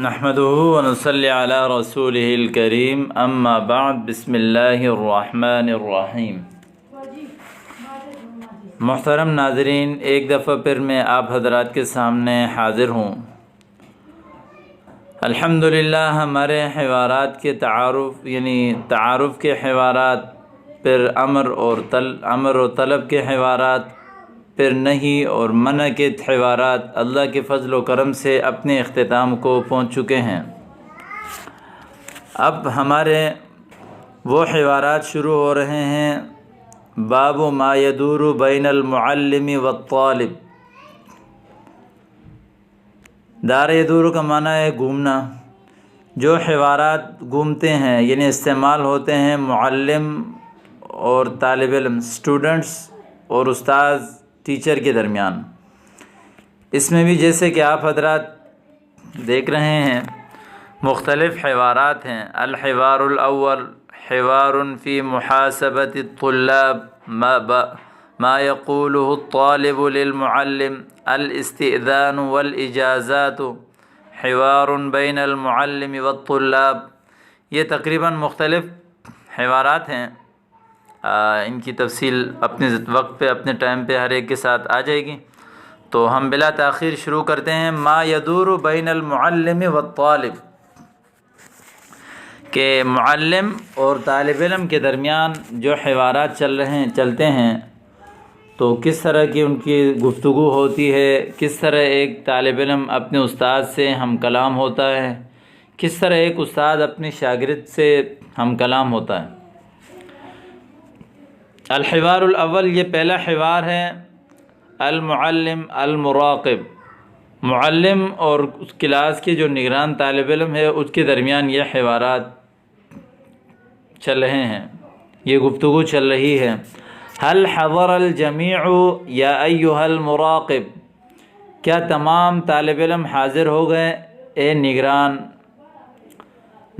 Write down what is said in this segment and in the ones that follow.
نحمده ونصلي على رسوله الكريم اما بعد بسم اللہ الرحمن الرحیم۔ محترم ناظرین، ایک دفعہ پھر میں آپ حضرات کے سامنے حاضر ہوں۔ الحمدللہ ہمارے حوارات کے تعارف کے حوارات، پھر امر و طلب کے حوارات، پھر نہیں اور منع کے حوارات اللہ کے فضل و کرم سے اپنے اختتام کو پہنچ چکے ہیں۔ اب ہمارے وہ حوارات شروع ہو رہے ہیں۔ باب ما یدور بین المعلم والطالب۔ دار یدور کا معنی ہے گھومنا۔ جو حوارات گھومتے ہیں یعنی استعمال ہوتے ہیں معلم اور طالب علم، اسٹوڈنٹس اور استاذ ٹیچر کے درمیان، اس میں بھی جیسے کہ آپ حضرات دیکھ رہے ہیں مختلف حوارات ہیں۔ الحوار الاول حوار فی محاسبۃ الطلاب ما یقوله الطالب للمعلم، الاستئذان والاجازات، حوار بین المعلم والطلاب۔ یہ تقریباً مختلف حوارات ہیں، ان کی تفصیل اپنے وقت پہ اپنے ٹائم پہ ہر ایک کے ساتھ آ جائے گی، تو ہم بلا تاخیر شروع کرتے ہیں۔ ما یدور بین المعلم والطالب، کہ معلم اور طالب علم کے درمیان جو حوارات چلتے ہیں تو کس طرح کی ان کی گفتگو ہوتی ہے، کس طرح ایک طالب علم اپنے استاد سے ہم کلام ہوتا ہے، کس طرح ایک استاد اپنے شاگرد سے ہم کلام ہوتا ہے۔ الحوار الاول، یہ پہلا حوار ہے المعلم المراقب، معلم اور اس کلاس کے جو نگران طالب علم ہے اس کے درمیان یہ حوارات چل رہے ہیں، یہ گفتگو چل رہی ہے۔ هل حضر الجمیع یا ایھا المراقب، کیا تمام طالب علم حاضر ہو گئے اے نگران؟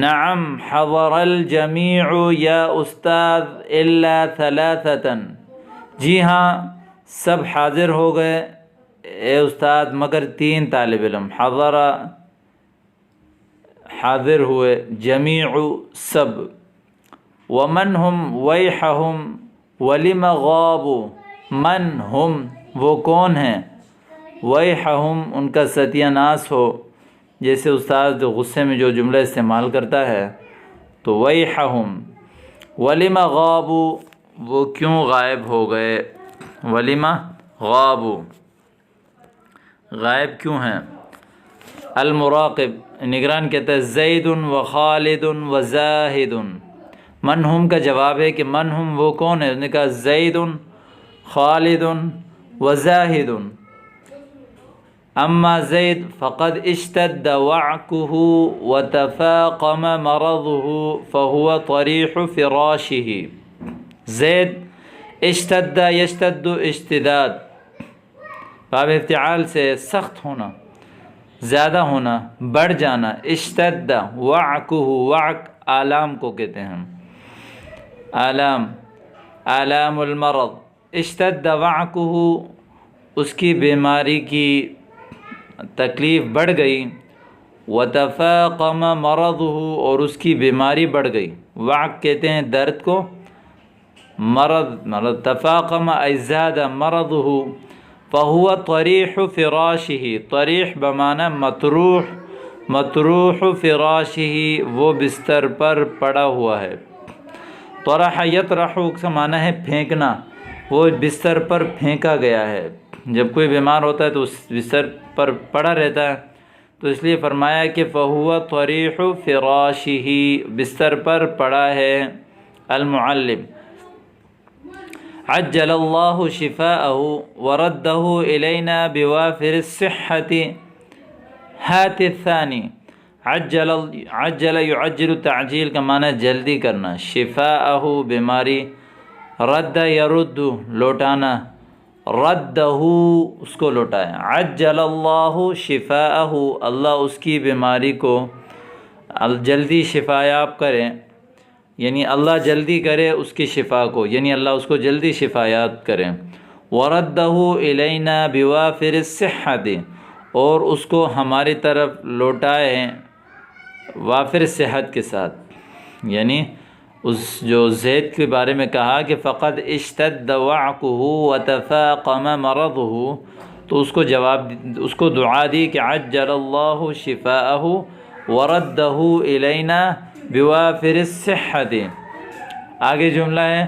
نعم حضر الجمیع یا استاذ الا ثلاثة، جی ہاں سب حاضر ہو گئے اے استاد مگر 3 طالب علم۔ حضر حاضر ہوئے، جمیع سب۔ ومن ہم ویحہم ولم غابوا، من ہم وہ کون ہیں، ویحہم ان کا ستیہ ناس ہو، جیسے استاد جو غصے میں جو جملہ استعمال کرتا ہے تو ویحہم۔ ولم غابوا، وہ کیوں غائب ہو گئے، ولم غابوا غائب کیوں ہیں۔ المراقب نگران کہتا ہے زید و خالد و زاہد۔ من ہم کا جواب ہے کہ من ہم وہ کون ہے، اس نے کہا زید خالد و زاہد۔ اما زید فقد اشتد وعکہ وتفاقم مرضہ فہو طریح فراشہ۔ زید اشتد یشتد اشتداد، باب افتعال سے سخت ہونا، زیادہ ہونا، بڑھ جانا۔ اشتد وعکہ، وعک آلام کو کہتے ہیں ہم، آلام المرض۔ اشتد وعکہ، اس کی بیماری کی تکلیف بڑھ گئی۔ وتفاقم مرضہ، اور اس کی بیماری بڑھ گئی۔ وعک کہتے ہیں درد کو، مرض تفاقم ای زاد مرضہ۔ فہو طریح فراشہ، طریح بمعنی مطروح، مطروح فراشہ وہ بستر پر پڑا ہوا ہے۔ طرح یطرح کا معنی ہے پھینکنا، وہ بستر پر پھینکا گیا ہے۔ جب کوئی بیمار ہوتا ہے تو اس بستر پر پڑا رہتا ہے، تو اس لیے فرمایا کہ فہو طریح فراشہ، بستر پر پڑا ہے المعلم۔ عجل اللہ شفاءہ وردہ الینا بوافر الصحۃ۔ ہاتھ الثانی، عجل یعجل تعجیل کا معنی جلدی کرنا، شفاءہ بیماری، رد یرد لوٹانا، ردہ اس کو لوٹایا۔ عجل اللہ شفاءہ، اللہ اس کی بیماری کو جلدی شفا یاب کرے، یعنی اللہ جلدی کرے اس کی شفا کو، یعنی اللہ اس کو جلدی شفا یاب کرے۔ وردہ الینا بوافر الصحۃ، اور اس کو ہماری طرف لوٹائے وافر صحت کے ساتھ. یعنی اس جو زید کے بارے میں کہا کہ فقد اشتد وعکہ وتفاقم مرضہ، تو اس کو دعا دی کہ عجل اللہ شفاءہ وردہ الینا بوافر الصحت. آگے جملہ ہے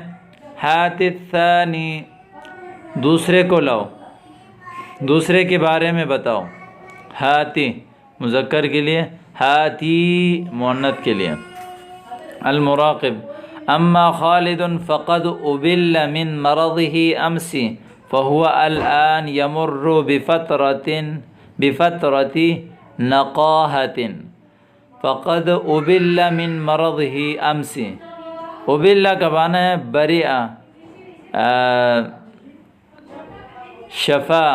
ہات الثانی، دوسرے کو لاؤ، دوسرے کے بارے میں بتاؤ. ہاتی مذکر کے لیے، ہاتی مؤنث کے لیے. المراقب اما خالد فقد ابل من مرضه امس فهو الآن يمر بفترة نقاهة. فقد ابل من مرضه امس، ابل کا معنی ہے برئ، شفا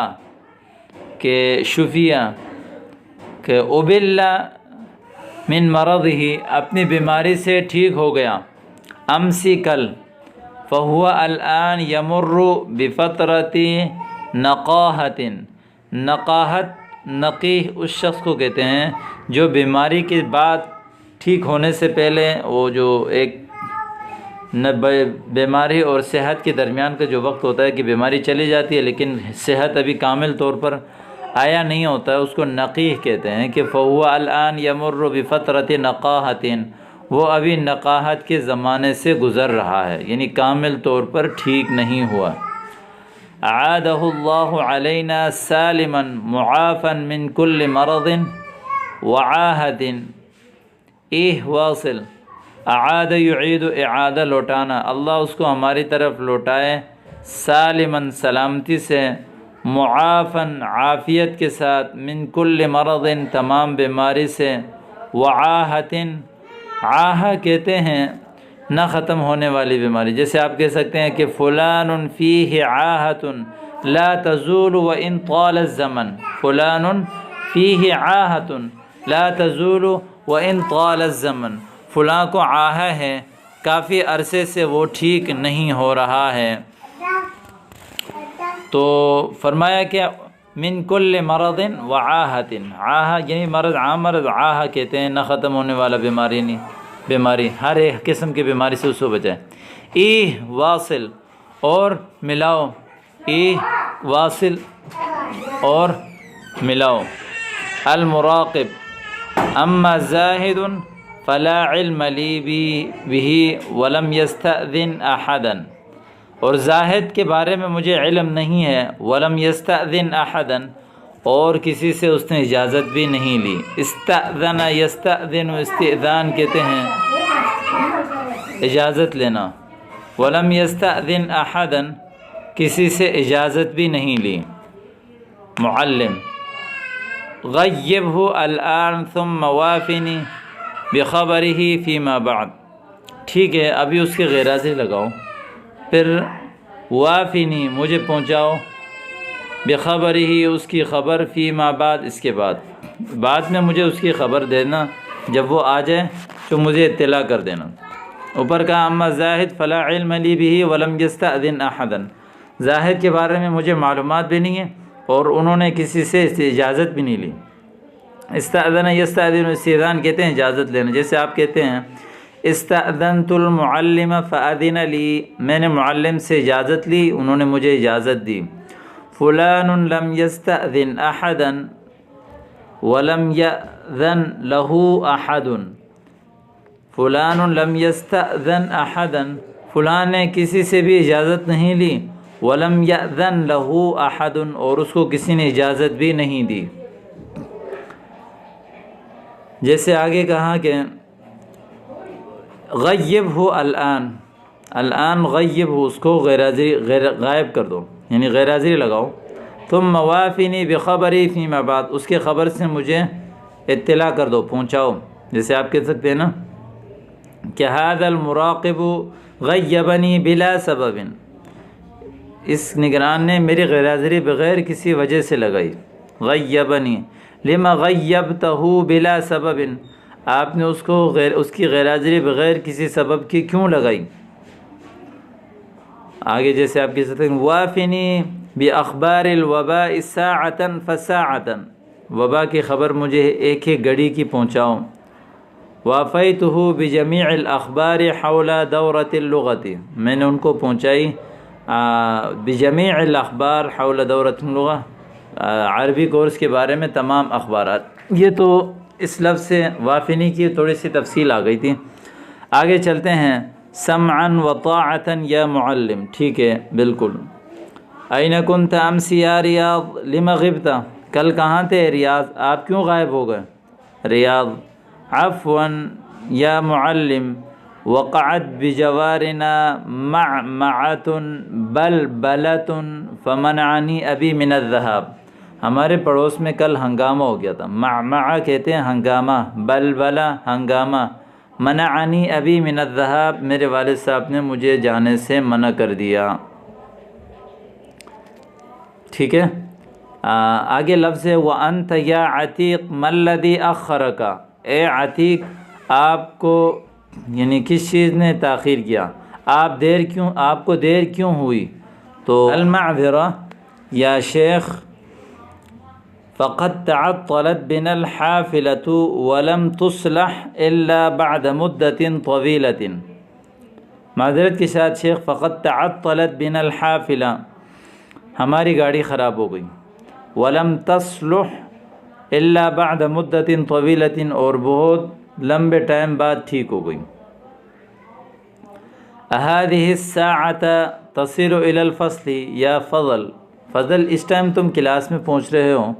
کہ شفیہ، کہ ابل من مرضه اپنی بیماری سے ٹھیک ہو گیا، امسی کل، فہو الآن یمر بفترة نقاہت. نقاہت نقیح اس شخص کو کہتے ہیں جو بیماری کے بعد ٹھیک ہونے سے پہلے، وہ جو ایک بیماری اور صحت کے درمیان کا جو وقت ہوتا ہے کہ بیماری چلی جاتی ہے لیکن صحت ابھی کامل طور پر آیا نہیں ہوتا ہے، اس کو نقیح کہتے ہیں. کہ فہو الآن یمر بفترة نقاہت، وہ ابھی نقاہت کے زمانے سے گزر رہا ہے، یعنی کامل طور پر ٹھیک نہیں ہوا. اعادہ اللہ علینا سالما معافا من کل مرض وعاہت. واصل، اعاد یعید، اعادہ لوٹانا، اللہ اس کو ہماری طرف لوٹائے، سالما سلامتی سے، معافن عافیت کے ساتھ، من کل مرض تمام بیماری سے، وعاہتن، عاہہ کہتے ہیں نہ ختم ہونے والی بیماری. جیسے آپ کہہ سکتے ہیں کہ فلان فیہ عاہۃ لا تزول وان طال الزمن. فلان فیہ عاہۃ لا تزول وان طال الزمن، فلاں کو عاہہ ہے، کافی عرصے سے وہ ٹھیک نہیں ہو رہا ہے. تو فرمایا کہ من کل مرض وعاہت، عاہہ یعنی مرض، عام مرض عاہہ کہتے ہیں نہ ختم ہونے والا بیماری، نہیں بیماری، ہر ایک قسم کی بیماری سے اس کو بچائے. واصل، اور ملاؤ، واصل اور ملاؤ. المراقب اما زاہد فلا علم لی به ولم یستأذن احدا، اور زاہد کے بارے میں مجھے علم نہیں ہے، ولم یستأذن احدا، اور کسی سے اس نے اجازت بھی نہیں لی. استأذن یستأذن استئذان کہتے ہیں اجازت لینا. ولم یستأذن احدا، کسی سے اجازت بھی نہیں لی. معلم غیبہ الآن ثم وافنی بخبرہ فیما بعد. ٹھیک ہے، ابھی اس کے غیر حاضری لگاؤ، پھر وافنی مجھے پہنچاؤ، بخبرہ اس کی خبر، فیما بعد اس کے بعد میں مجھے اس کی خبر دینا، جب وہ آ جائے تو مجھے اطلاع کر دینا. اوپر کہا اما زاہد فلا علم لی به ولم یستأذن احدا، زاہد کے بارے میں مجھے معلومات بھی نہیں ہے اور انہوں نے کسی سے اجازت بھی نہیں لی. استأذن یستأذن، استئذان کہتے ہیں اجازت لینا. جیسے آپ کہتے ہیں استأذنت المعلم فأذن لی، میں نے معلم سے اجازت لی، انہوں نے مجھے اجازت دی. فلان لم یستأذن احدا ولم یأذن له احد، فلان لم یستأذن احدا، فلان نے کسی سے بھی اجازت نہیں لی، ولم یأذن له احد، اور اس کو کسی نے اجازت بھی نہیں دی. جیسے آگے کہا کہ غیب ہو الآن، الآن غیب ہو، اس کو غائب کر دو، یعنی غیر حاضری لگاؤ. ثم وافنی بخبری فیما بعد، اس کے خبر سے مجھے اطلاع کر دو، پہنچاؤ. جیسے آپ کہہ سکتے ہیں نا کہ ھذا المراقب غیبنی بلا سبب، اس نگران نے میری غیر حاضری بغیر کسی وجہ سے لگائی. غیبنی لما غیبتہ بلا سبب، آپ نے اس کی غیر حاضری بغیر کسی سبب کی کیوں لگائی. آگے جیسے آپ کہہ سکتے ہیں وافنی باخبار الوباء ساعة فساعة، وبا کی خبر مجھے ایک ایک گھڑی کی پہنچاؤ۔ وافیتہ بجمیع الاخبار حول دورۃ اللغۃ، میں نے ان کو پہنچائی بجمیع الاخبار حول دورۃ اللغہ، عربی کورس کے بارے میں تمام اخبارات۔ یہ تو اس لفظ سے وافنی کی تھوڑی سی تفصیل آ گئی تھی۔ آگے چلتے ہیں، سمعا وطاعتا یا معلم، ٹھیک ہے بالکل۔ این کنت امس یا ریاض لم غبت، کل کہاں تھے ریاض، آپ کیوں غائب ہو گئے؟ ریاض، عفوا یا معلم، وقعت بجوارنا معمعۃ بلبلۃ فمنعنی ابی من الذهاب، ہمارے پڑوس میں کل ہنگامہ ہو گیا تھا۔ معمعہ کہتے ہیں ہنگامہ، بلبلہ ہنگامہ، منعنی ابی من الذهاب، میرے والد صاحب نے مجھے جانے سے منع کر دیا۔ ٹھیک ہے، آگے لفظ ہے وَأَنْتَ يَا عَتِيقُ مَا الَّذِي أَخَّرَكَ، اے عتیق آپ کو یعنی کس چیز نے تاخیر کیا، آپ کو دیر کیوں ہوئی؟ تو المعذرہ یا شیخ، فقد تعطلت بنا الحافلة ولم تصلح الا بعد مدت طویلۃ، معذرت کے ساتھ شیخ، فقد تعطلت بنا الحافلہ، ہماری گاڑی خراب ہو گئی، ولم تصلح الا بعد مدت طویلۃ، اور بہت لمبے ٹائم بعد ٹھیک ہو گئی۔ هذه الساعة تصل الى الفصل یا فضل، اس ٹائم تم کلاس میں پہنچ رہے ہو۔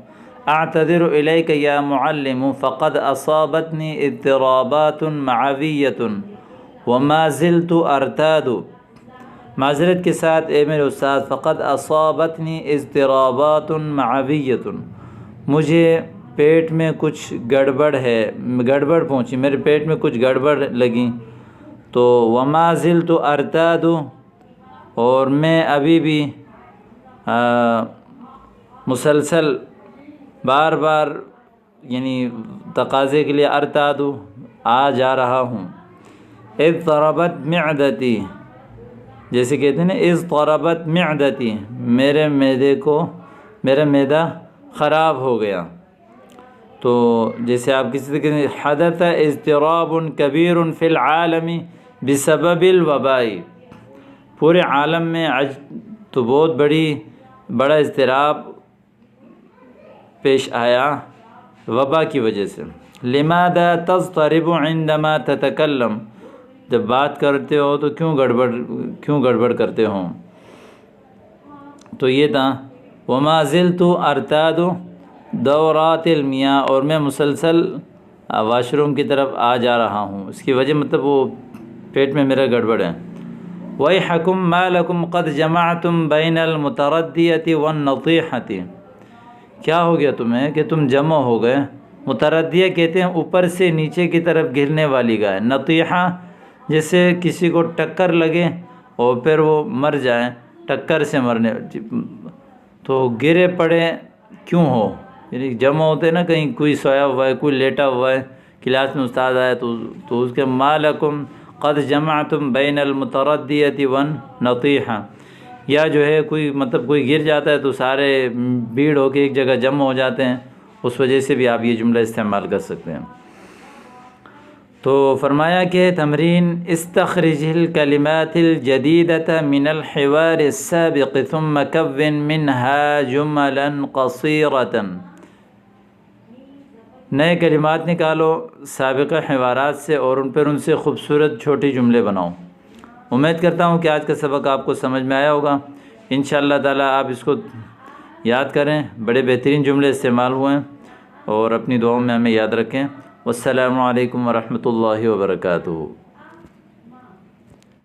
اعتذر الیک یا معلم فقد اصابتنی اضطرابات معویۃ وما زلت ارتاد، معذرت کے ساتھ اے میرے استاد، فقد اصابتنی اضطرابات معویۃ، مجھے پیٹ میں کچھ گڑبڑ پہنچی، میرے پیٹ میں کچھ گڑبڑ لگی۔ تو وما زلت ارتاد، اور میں ابھی بھی مسلسل بار بار یعنی تقاضے کے لیے ارتاد آ جا رہا ہوں۔ اضطربت معدتی، جیسے کہتے ہیں نا اضطربت معدتی، میرا معدہ خراب ہو گیا۔ تو جیسے آپ کسی سے کہتے ہیں حدث اضطراب کبیر فی العالم بسبب الوباء، پورے عالم میں تو بہت بڑا اضطراب پیش آیا وبا کی وجہ سے۔ لماذا تضطرب عندما تتکلم، جب بات کرتے ہو تو کیوں گڑبڑ کرتے ہو؟ تو یہ تھا وما زلت ارتاد دورات المیاہ، اور میں مسلسل واش روم کی طرف آ جا رہا ہوں، اس کی وجہ مطلب وہ پیٹ میں میرا گڑبڑ ہے۔ وَيْحَكُمْ مَا لَكُمْ قَدْ جَمَعْتُمْ بَيْنَ الْمُتَرَدِّيَةِ وَالنَّطِيحَةِ، کیا ہو گیا تمہیں کہ تم جمع ہو گئے؟ متردیہ کہتے ہیں اوپر سے نیچے کی طرف گرنے والی گائے، نطیحہ جیسے کسی کو ٹکر لگے اور پھر وہ مر جائے، ٹکر سے مرنے، تو گرے پڑے کیوں ہو، یعنی جمع ہوتے ہیں نا، کہیں کوئی سویا ہوا ہے، کوئی لیٹا ہوا ہے، کلاس میں استاد آیا تو اس کے ما لکم قد جمعتم بین المتردیۃ والنطیحہ، یا جو ہے کوئی مطلب کوئی گر جاتا ہے تو سارے بھیڑ ہو کے ایک جگہ جمع ہو جاتے ہیں، اس وجہ سے بھی آپ یہ جملہ استعمال کر سکتے ہیں۔ تو فرمایا کہ تمرین، استخرج الکلمات الجدیدۃ من الحوار السابق ثم کون منها جملا قصیرۃ، نئے کلمات نکالو سابقہ حوارات سے اور ان سے خوبصورت چھوٹی جملے بناؤ۔ امید کرتا ہوں کہ آج کا سبق آپ کو سمجھ میں آیا ہوگا، انشاءاللہ تعالی آپ اس کو یاد کریں، بڑے بہترین جملے استعمال ہوئے ہیں، اور اپنی دعاؤں میں ہمیں یاد رکھیں۔ والسلام علیکم ورحمۃ اللہ وبرکاتہ۔